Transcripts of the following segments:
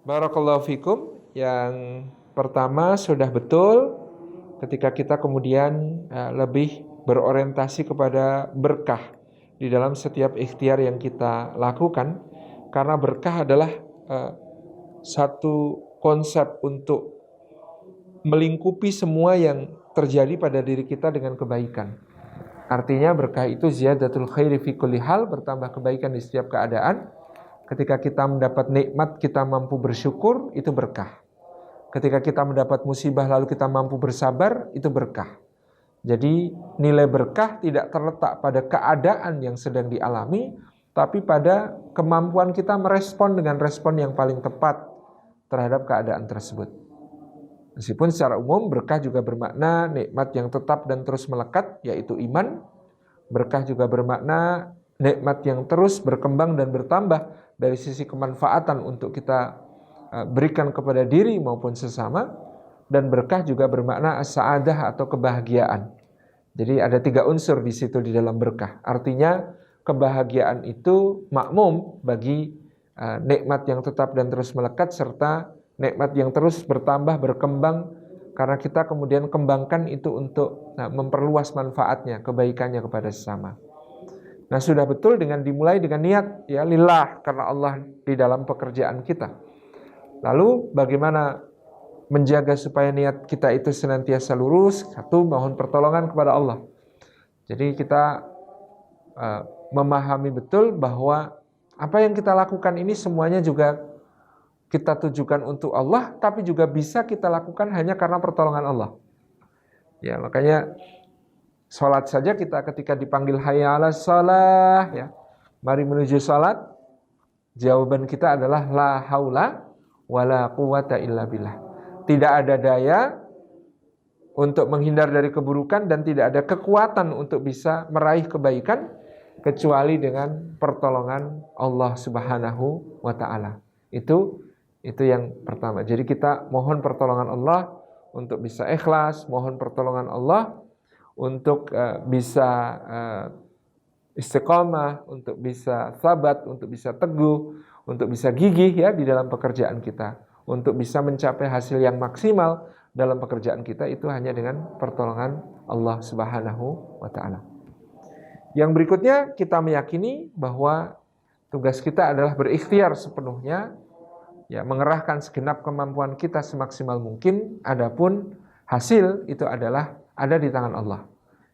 Barakallahu fikum. Yang pertama sudah betul ketika kita kemudian lebih berorientasi kepada berkah di dalam setiap ikhtiar yang kita lakukan, karena berkah adalah satu konsep untuk melingkupi semua yang terjadi pada diri kita dengan kebaikan. Artinya berkah itu ziyadatul khairi fi kulli hal, bertambah kebaikan di setiap keadaan. Ketika kita mendapat nikmat, kita mampu bersyukur, itu berkah. Ketika kita mendapat musibah lalu kita mampu bersabar, itu berkah. Jadi nilai berkah tidak terletak pada keadaan yang sedang dialami, tapi pada kemampuan kita merespon dengan respon yang paling tepat terhadap keadaan tersebut. Meskipun secara umum berkah juga bermakna nikmat yang tetap dan terus melekat, yaitu iman. Berkah juga bermakna nikmat yang terus berkembang dan bertambah dari sisi kemanfaatan untuk kita berikan kepada diri maupun sesama. Dan berkah juga bermakna as-sa'adah atau kebahagiaan. Jadi ada 3 unsur di situ di dalam berkah. Artinya kebahagiaan itu makmum bagi nikmat yang tetap dan terus melekat, serta nikmat yang terus bertambah, berkembang, karena kita kemudian kembangkan itu untuk memperluas manfaatnya, kebaikannya kepada sesama. Nah, sudah betul dengan dimulai dengan niat, ya lillah, karena Allah di dalam pekerjaan kita. Lalu bagaimana menjaga supaya niat kita itu senantiasa lurus? Satu, mohon pertolongan kepada Allah. Jadi kita memahami betul bahwa apa yang kita lakukan ini semuanya juga kita tujukan untuk Allah, tapi juga bisa kita lakukan hanya karena pertolongan Allah. Ya, makanya sholat saja kita ketika dipanggil hayya 'alas shalah, ya, mari menuju sholat, jawaban kita adalah la haula wala quwata illa billah. Tidak ada daya untuk menghindar dari keburukan dan tidak ada kekuatan untuk bisa meraih kebaikan kecuali dengan pertolongan Allah Subhanahu wa taala. Itu yang pertama. Jadi kita mohon pertolongan Allah untuk bisa ikhlas, mohon pertolongan Allah untuk bisa istiqamah, untuk bisa sabat, untuk bisa teguh, untuk bisa gigih ya di dalam pekerjaan kita, untuk bisa mencapai hasil yang maksimal dalam pekerjaan kita, itu hanya dengan pertolongan Allah Subhanahu wa taala. Yang berikutnya, kita meyakini bahwa tugas kita adalah berikhtiar sepenuhnya, ya, mengerahkan segenap kemampuan kita semaksimal mungkin. Adapun hasil itu adalah ada di tangan Allah.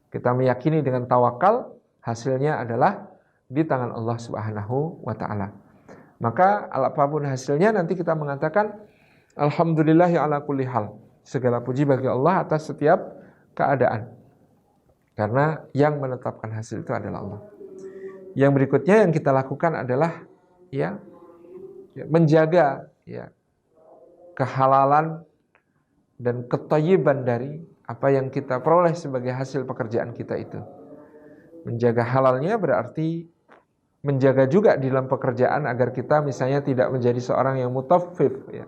Kita meyakini dengan tawakal, hasilnya adalah di tangan Allah Subhanahu wa taala. Maka apapun hasilnya nanti kita mengatakan alhamdulillahi ala kulli hal. Segala puji bagi Allah atas setiap keadaan. Karena yang menetapkan hasil itu adalah Allah. Yang berikutnya yang kita lakukan adalah ya menjaga ya kehalalan dan kethayyiban dari apa yang kita peroleh sebagai hasil pekerjaan kita itu. Menjaga halalnya berarti menjaga juga di dalam pekerjaan agar kita misalnya tidak menjadi seorang yang mutaffif ya.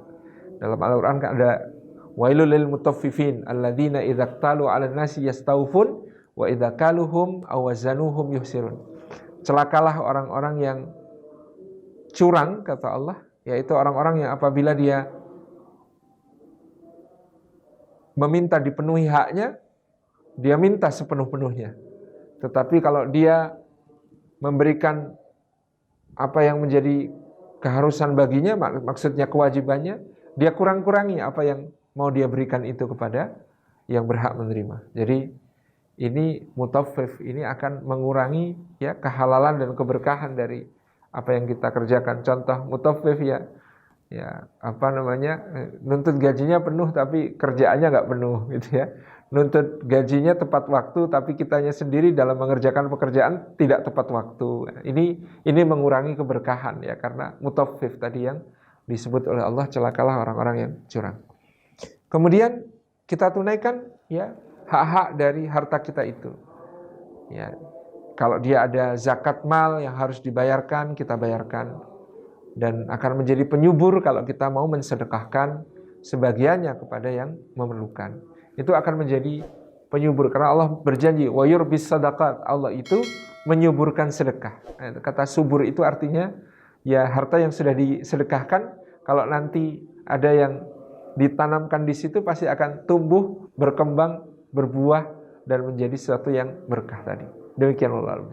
Dalam Al-Qur'an ada wailul lil mutaffifin alladzina idza qtalu 'alan nasi yastawfun wa idza kaluhum aw wazanuhum yuhsirun. Celakalah orang-orang yang curang, kata Allah, yaitu orang-orang yang apabila dia meminta dipenuhi haknya, dia minta sepenuh-penuhnya. Tetapi kalau dia memberikan apa yang menjadi keharusan baginya, maksudnya kewajibannya, dia kurang-kurangi apa yang mau dia berikan itu kepada yang berhak menerima. Jadi ini mutaffif, ini akan mengurangi ya kehalalan dan keberkahan dari apa yang kita kerjakan. Contoh mutaffif ya apa namanya, nuntut gajinya penuh tapi kerjaannya nggak penuh gitu ya. Nuntut gajinya tepat waktu tapi kitanya sendiri dalam mengerjakan pekerjaan tidak tepat waktu. Ini mengurangi keberkahan ya, karena mutaffif tadi yang disebut oleh Allah, celakalah orang-orang yang curang. Kemudian kita tunaikan ya hak-hak dari harta kita itu. Ya, kalau dia ada zakat mal yang harus dibayarkan, kita bayarkan. Dan akan menjadi penyubur kalau kita mau mensedekahkan sebagiannya kepada yang memerlukan. Itu akan menjadi penyubur karena Allah berjanji wa yurbis sadaqat. Allah itu menyuburkan sedekah. Kata subur itu artinya ya harta yang sudah disedekahkan Kalau nanti ada yang ditanamkan di situ pasti akan tumbuh, berkembang, berbuah dan menjadi sesuatu yang berkah tadi. Demikian Allah.